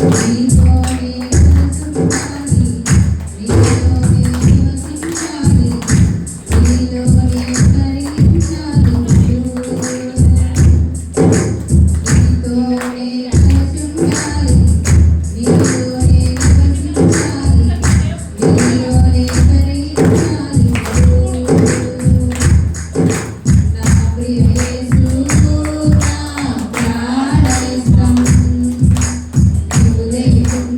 Thank you.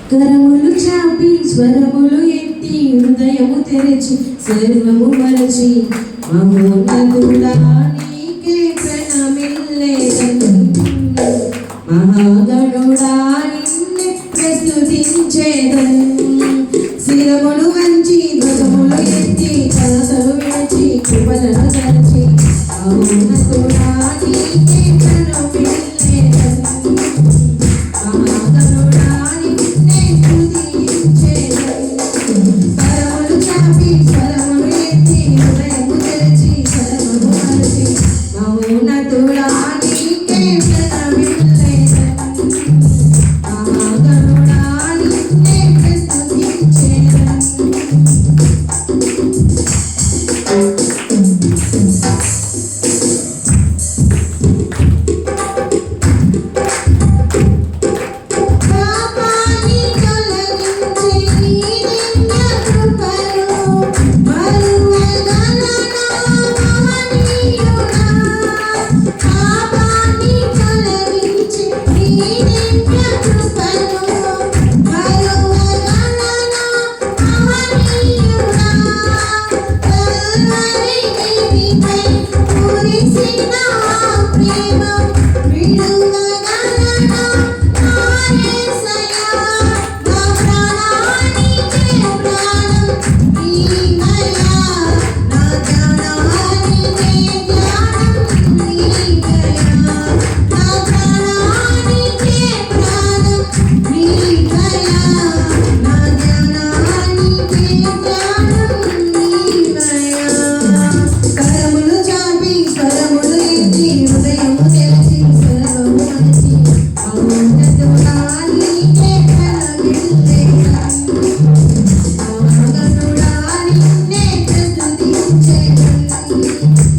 కరములు చాపి స్వరములు ఎత్తి హృదయము తెరచి సర్వము మరచి మహోన్నతుడా నీకే ప్రణమిల్లేదను మహాగణుడా నిన్నే ప్రస్తుతించేదను శిరములు వంచి ధ్వజములు ఎత్తి తలతలు విడిచి కృపలను తరచి మహోన్నతుడా నీకే ప్రణమిల్లేదను మహాగణుడా నిన్నే స్తుతించేదను కరములు చాపి స్వరములు నీకే ప్రణమిల్లేదన్ మహాగణుడా నిన్నే ప్రస్తుతించేదన్ పాపాన్ని తొలగించే నీ దివ్య కృపను మరువగలనా మహనీయుడా పాపాన్ని తొలగించే నీ దివ్య కృపను మరువగలనా మహనీయుడా కల్వరి గిరిపై కురిసిన ప్రేమ విడువగలనా నా యేసయ్యా నా ప్రాణానికే ప్రాణం నీవయ్యా నా ధ్యానానికే ధ్యానం నీవయ్యా నా ప్రాణానికే ప్రాణం నీవయ్యా నా ధ్యానానికే ధ్యానం నీవయ్యా కరములు చాపి స్వరములు ఎత్తి హృదయము తెరచి స్వరము అణచి ఔన్నతుడా నీకే ప్రణమిల్లేదన్ మహాగణుడా నిన్నే ప్రస్తుతించేదన్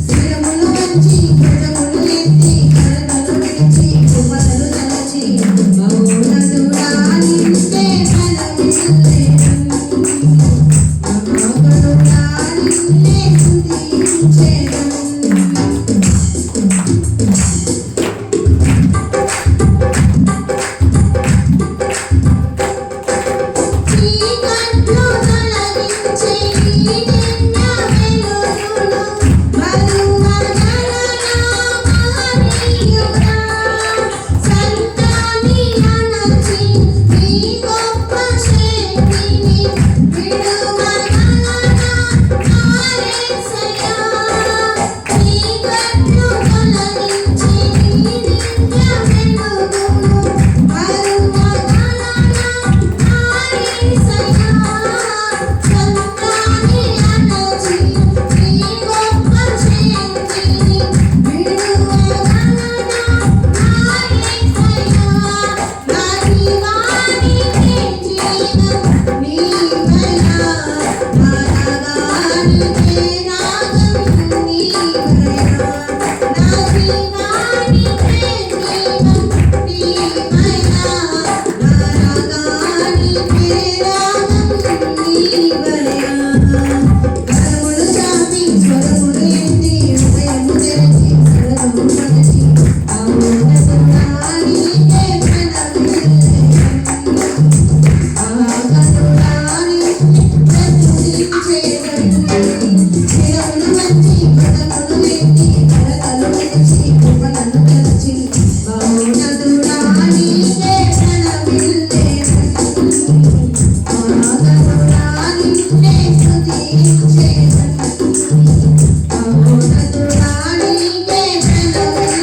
శిరములు వంచి భుజములు ఎత్తి కరతలు విడిచి కృపలను తలచి ఔన్నతుడా నిన్నే ప్రణమిల్లేదన్ మహాగణుడా నిన్నే స్తుతించేదన్ చీకట్లు తొలగించే నీ దివ్య వెలుగును మరువగలనా మహనీయుడా సంతాని అణచి నీ గొప్ప శక్తిని విడువగలనా నా యేసయ్యా చీకట్లు తొలగించే నీ దివ్య వెలుగును మరువగలనా నా యేసయ్యా సంతాని అణచి నీ గొప్ప శక్తిని విడువగలనా నా యేసయ్యా నా జీవానికే జీవం నీవయ్యా నా రాగానికే రాగం నీవయ్యా నా జీవానికే జీవం నీవయ్యా నా రాగానికే రాగం నీవయ్యా కరములు చాపి స్వరములు ఎత్తి హృదయము తెరచి స్వరము అణచి ఔన్నతుడా నీకే ప్రణమిల్లేదన్ మహాగణుడా నిన్నే ప్రస్తుతించేదన్ శిరములు వంచి భుజములు ఎత్తి కరతలు విడిచి కృపలను తలచి ఔన్నతుడా నీకే ప్రణమిల్లేదన్ మహాగణుడా నిన్నే స్తుతించేదన్ మహోన్నతుడా నీకే ప్రణమిల్లేదన్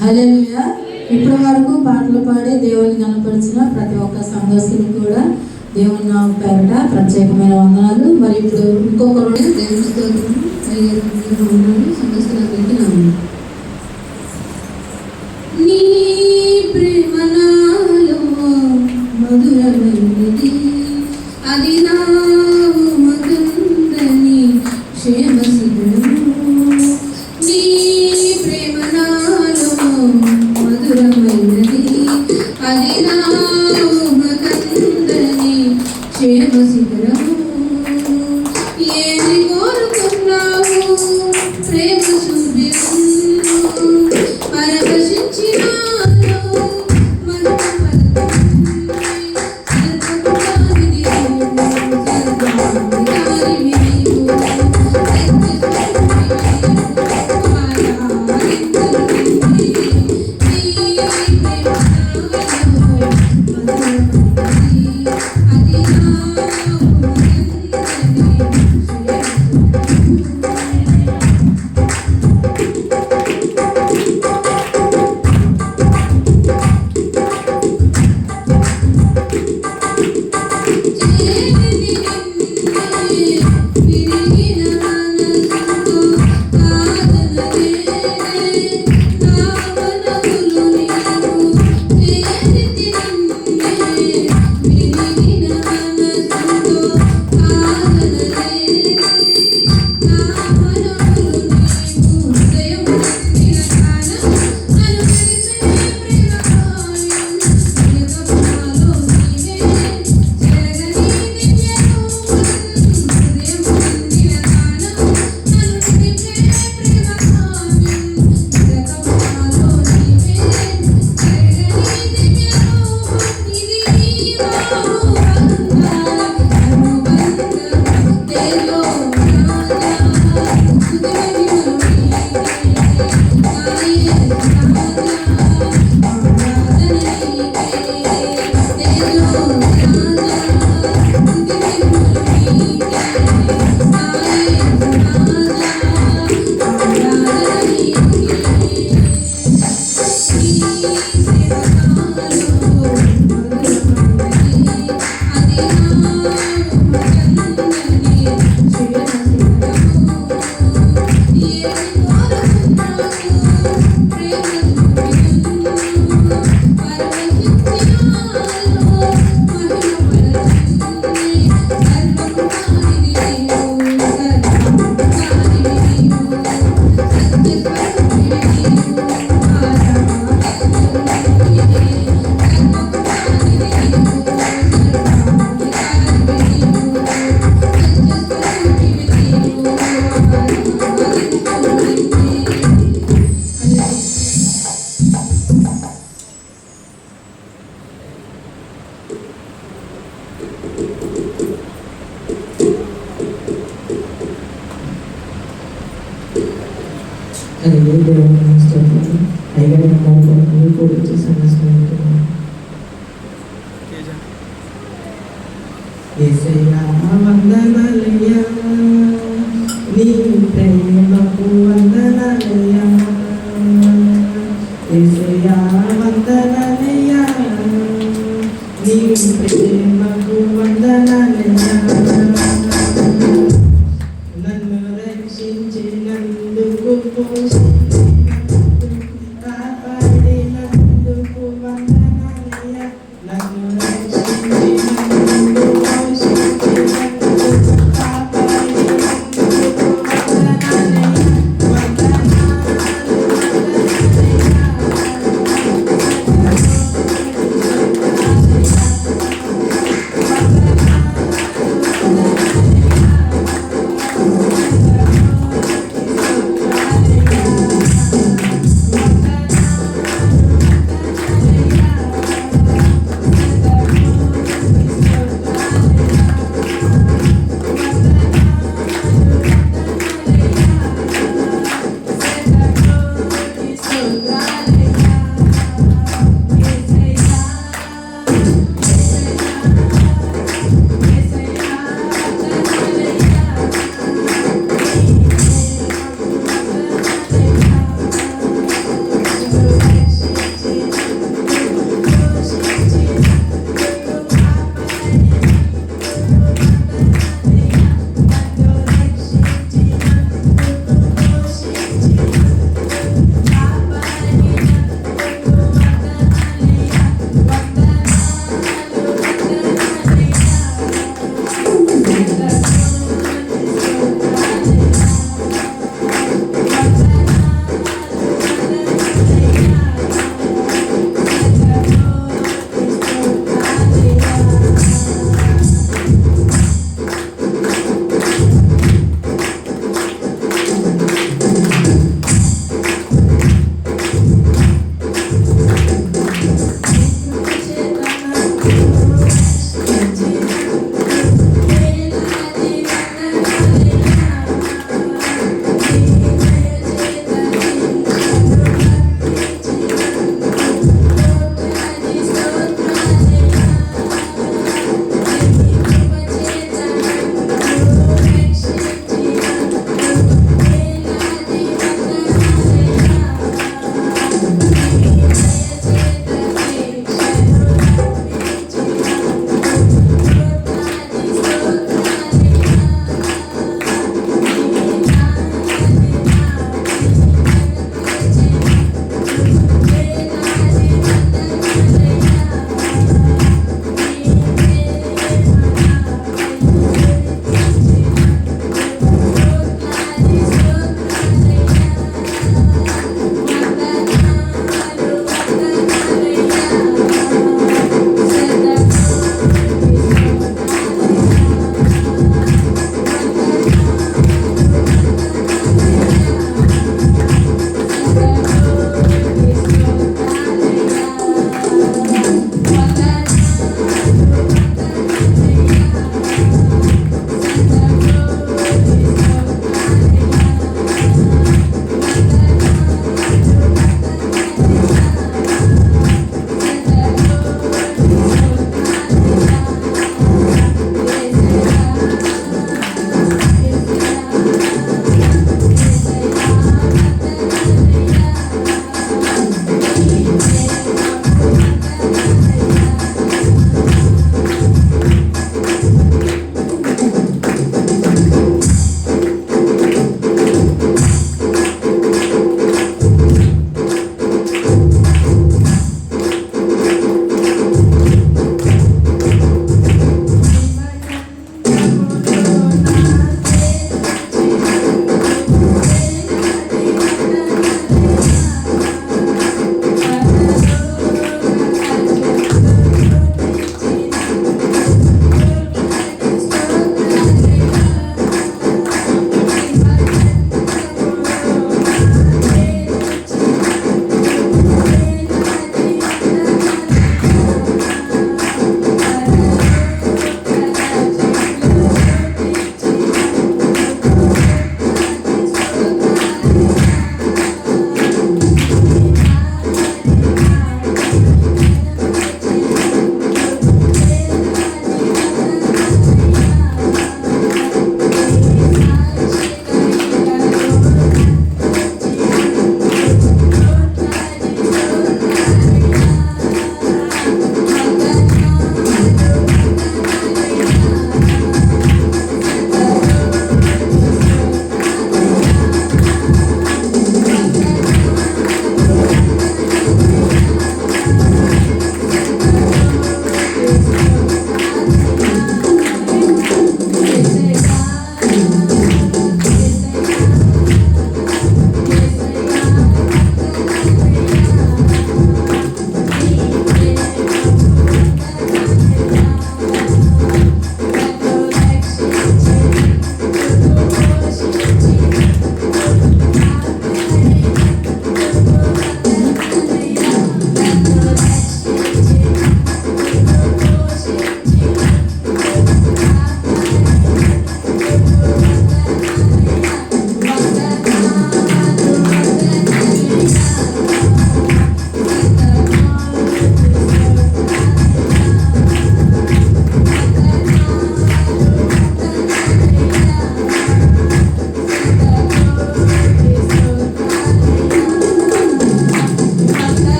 హల్లెలూయా. ఇప్పటి వరకు పాటలు పాడి దేవుని కనపరిచిన ప్రతి ఒక్క సంఘస్థులు కూడా దేవుని నామ పేరట ప్రత్యేకమైన వందనాలు. మరి ఇప్పుడు ఇంకొకరు దేవుని స్తోత్రం వందనాలు సంఘస్థులందరికీ నా వందనాలు. నీ ప్రేమ నాలో మధురమైనది అది నా మధుందని క్షేమ శిబిరము నీ ప్రేమ నాలో మధురమైనది అది నా మధుందని క్షేమ శిబిరము ఏది కోరుకున్నావు ప్రేమ శిబిరం పరవశించినాను మనసు అలాగే దేవుని స్తోత్రాలు అయ్యగారి కార్యక్రమాలు పూర్తి సమస్యలు యేసయ్యా వందనాలయ్యా నీ ప్రేమకు వందనాలయ్యా యేసయ్యా వందనాలయ్యా నీ ప్రేమకు వందనాలయ్యా నన్ను రక్షించినందుకు కాపాడినందుకు వందనాలయ్యా నన్ను రక్షించినందుకు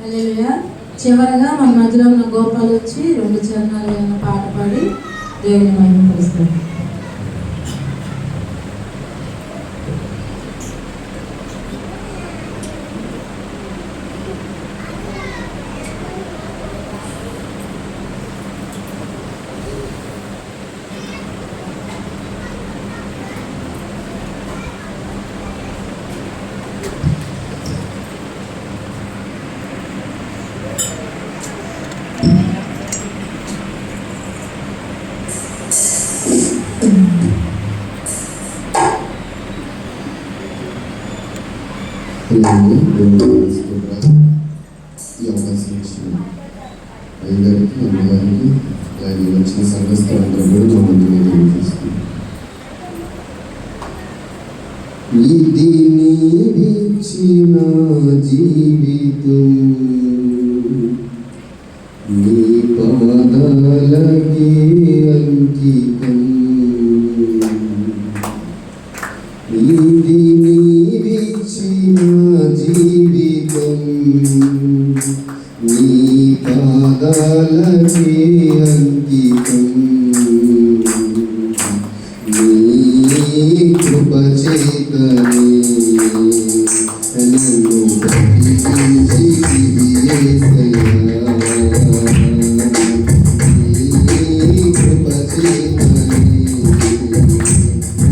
హల్లెలూయా. చివరగా మన మధ్యలో ఉన్న గోపాలు వచ్చి 2 చరణాలు అయిన పాట పాడి దేవుని మహిమపరుస్తారు. ఈ అవకాశం ఇచ్చిన అయ్యగారికి అమ్మగారికి అలాగే వచ్చిన సంఘస్థలందరూ కూడా మా ముందు తెలియజేస్తున్నాం. ఇది నీవిచ్చిన జీవితం నీ పాదాలకే అంకితం. ఇది నీవిచ్చిన జీవితం నీ పాదాలకే అంకితం. నీ కృప చేతనే నన్ను బ్రతికించి యేసయ్యా. నీ కృప చేతనే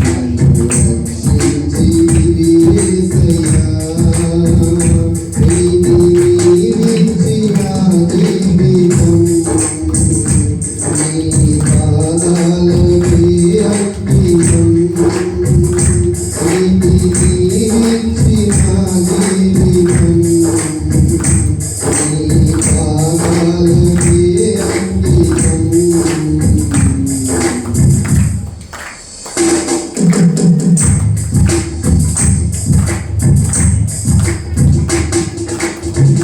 నన్ను రక్షించి యేసయ్యా. ఇది నీవిచ్చిన జీవితం నీ పాదాలకే అంకితం. ఇది నీవిచ్చిన జీవితం నీ పాదాలకే అంకితం.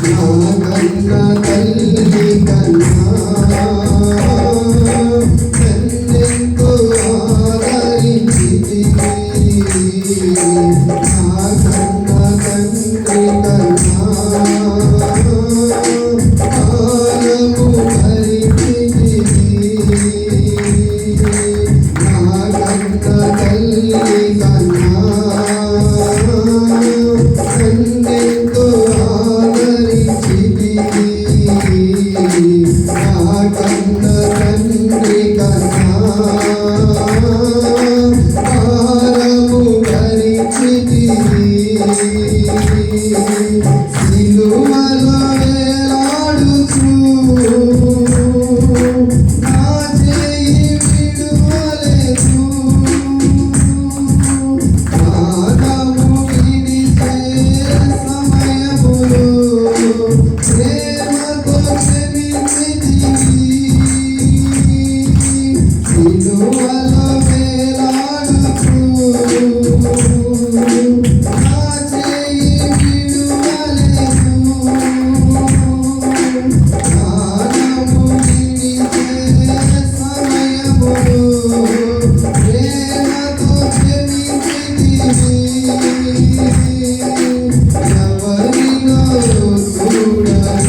నా కన్న తల్లి కన్నా నన్నెంతో ఆదరించితివి. నా కన్న తండ్రి కన్నా కాలము భరించితివి. నా కన్న తల్లి కన్నా నన్నెంతో ఆదరించితివి. నా కన్న తండ్రి కన్నా భారము భరించితివి. సిలువలో వేలాడుచు నా చేయి విడువలేదు. ప్రాణము విడిచే సమయములో ప్రేమతో క్షమించితివి. సిలువలో వేలాడుచు నా చేయి విడువలేదు. ప్రాణము విడిచే సమయములో ప్రేమతో క్షమించితివి. ఎవరినో చూడలేదు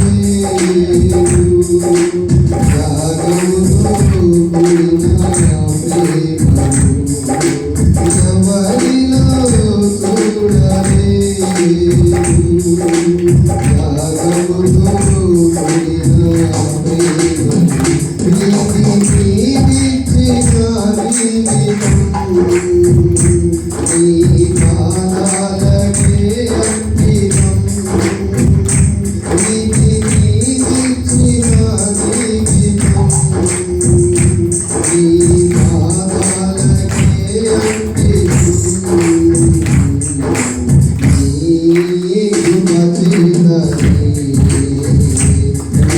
త్యాగముతో కూడిన ప్రేమను. ఎవరినో చూడలేదు త్యాగముతో కూడిన ప్రేమను. ప్రీతి నీవిచ్చిన జీవితం నీ పాదాలకే అంకితం. ఇది నీవిచ్చిన జీవితం నీ పాదాలకే అంకితం. నీ కృప చేతనే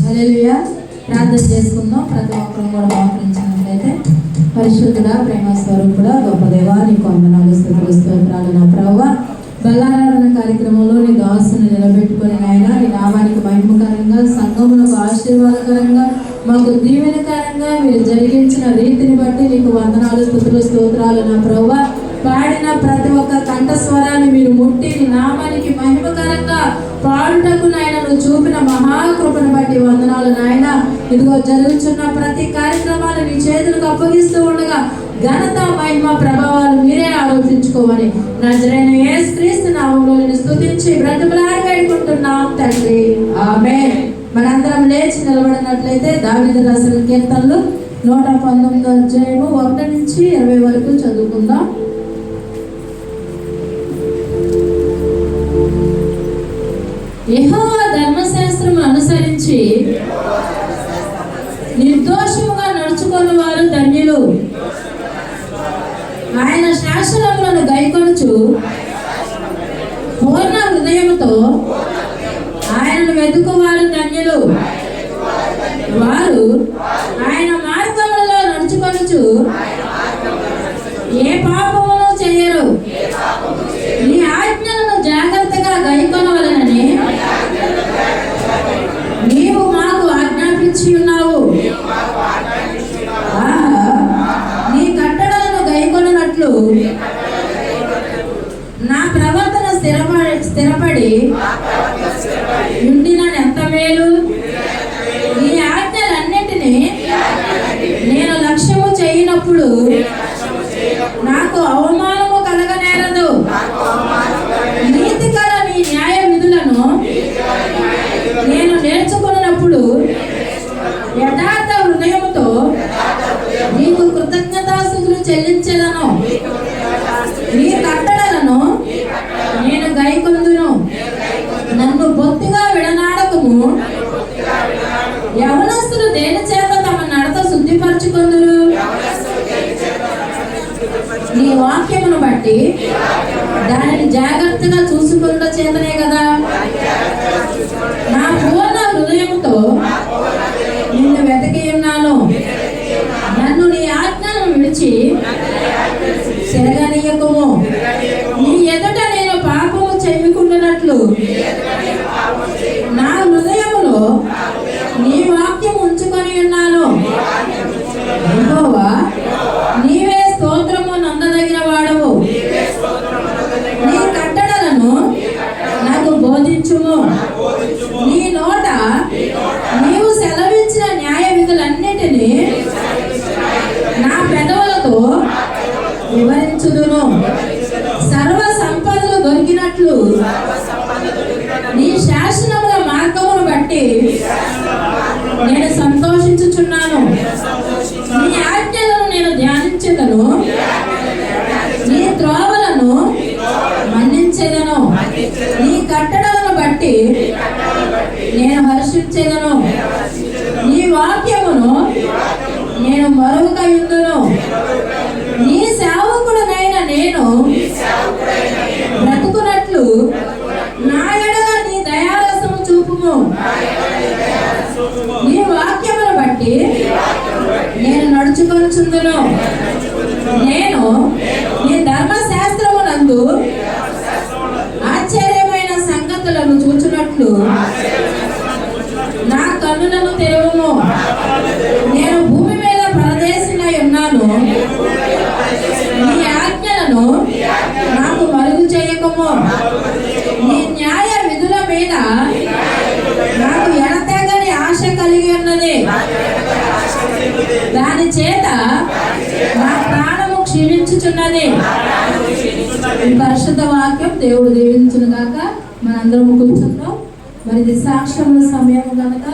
హల్లెలూయా. ప్రార్థన చేసుకుందాం. ప్రతి ఒక్కరు కూడా మోకరించినట్లయితే. పరిశుద్ధుడా, ప్రేమ స్వరూపుడా, గొప్ప దేవా, నీకు వందనాలు, స్తుతులు, స్తోత్రాలు నా ప్రభువా. బలారాధన కార్యక్రమంలో నీ దాసుని నిలబెట్టుకుని ఆయన నీ నామానికి మహిమకరంగా, సంఘములకు ఆశీర్వాదకరంగా, మాకు దీవెనకరంగా మీరు జరిగించిన రీతిని బట్టి నీకు వందనాలు, స్తుతులు, స్తోత్రాలు నా ప్రభువా. పాడిన ప్రతి ఒక్క కంఠస్వరాన్ని మీరు ముట్టి నీ నామానికి మహిమకరంగా పాడుటకు నాయన నువ్వు చూపిన మహాకృపను బట్టి వందనాలు నాయన. ఇదిగో జరుగుతున్న ప్రతి కార్యక్రమాలు నీ చేతులకు అప్పగిస్తూ ఉండగా ఘనత, మహిమ, ప్రభావాలు మీరే ఆలోచించుకోమని నజరేయుడైన యేసుక్రీస్తు నామములో నిన్ను స్తుతించి బ్రతిమలాడి వేడుకుంటున్నాం తండ్రి, ఆమేన్. మనందరం లేచి నిలబడినట్లయితే దావీదు రాసిన కీర్తనలు 119వ అధ్యాయము 1 నుంచి 20 వరకు చదువుకుందాం. యెహోవా ధర్మశాస్త్రము అనుసరించి నిర్దోషముగా నడుచుకుని వారు ధన్యులు. ఆయన శాసనములను గైకొనుచు పూర్ణ హృదయముతో ఆయనను వెతుకువారు ధన్యులు. వారు ఆయన మార్గములలో నడుచుకొనుచు ఏ పాపమును చేయరు. నీ ఆజ్ఞలను జాగ్రత్తగా గైకొనవలెనని నీవు మాకు ఆజ్ఞాపించి ఉన్నావు. నీ కట్టడలను గైకొనున్నట్లు నా ప్రవర్తన స్థిరపడి ఉండిన ఎంత మేలు. ఈ ఆజ్ఞలన్నిటినీ నేను లక్ష్యము చేయనప్పుడు నాకు అవమానము కలగనేరదు. నీతికర నీ న్యాయ విధులను నేను నేర్చుకున్నప్పుడు యథార్థ హృదయముతో నీకు కృతజ్ఞతాస్తుతులు చెల్లించెదను. నీ కట్టడలను నేను గైకొందును. నన్ను బొత్తిగా విడనాడకము. యవనస్తులు దేని చేత తమ నడత శుద్ధిపరచుకొందురు. నీ వాక్యమును బట్టి దానిని జాగ్రత్తగా చూసుకున్న చేతనే కదా. నా పూర్ణ హృదయముతో నిన్ను వెతికి ఉన్నాను. నన్ను నీ ఆజ్ఞలను విడిచి తిరగనీయకుము. నీ ఎదుట నేను పాపము చేయకుండానట్లు నా హృదయములో నీ వాక్యం ఉంచుకొని ఉన్నాను. యెహోవా, నీవే స్తోత్రము నందదగిన వాడవు. నీ కట్టడలను నాకు బోధించుము. నీ నోట నీవు సెలవిచ్చిన న్యాయ విధులన్నిటినీ నా పెదవులతో వివరించుదును. సర్వ సంపదలు దొరికినట్లు నీ శాసనముల మార్గమును బట్టి నేను సంతోషించుచున్నాను. నీ ఆజ్ఞలను నేను ధ్యానించెదను. నీ త్రోవలను మన్నించెదను. నీ కట్టడలను బట్టి నేను హర్షించెదను. నీ వాక్యమును నేను మరువకయుందును. నీ సేవకుడనైన నేను బ్రతుకున్నట్లు నా ఎడల నీ దయారసము చూపుము. నీ వాక్యమును బట్టి నేను నడుచుకొనుచుందును. నేను నీ ధర్మశాస్త్రమునందు ఆశ్చర్యమైన సంగతులను చూచున్నట్లు నా కన్నులను తెరవుము. నేను భూమి మీద పరదేశినై ఉన్నాను. నీ ఆజ్ఞలను నాకు మరుగు చేయకము. నీ న్యాయ విధుల మీద నాకు ఎడతెగని ఆశ కలిగి ఉన్నది. దాని చేత నా ప్రాణము క్షీణించుచున్నది. ఈ పరిశుద్ధ వాక్యం దేవుడు దీవించును గాక. మనందరం కూర్చుంటాం. మరి ఇది సాక్ష్యముల సమయం కనుక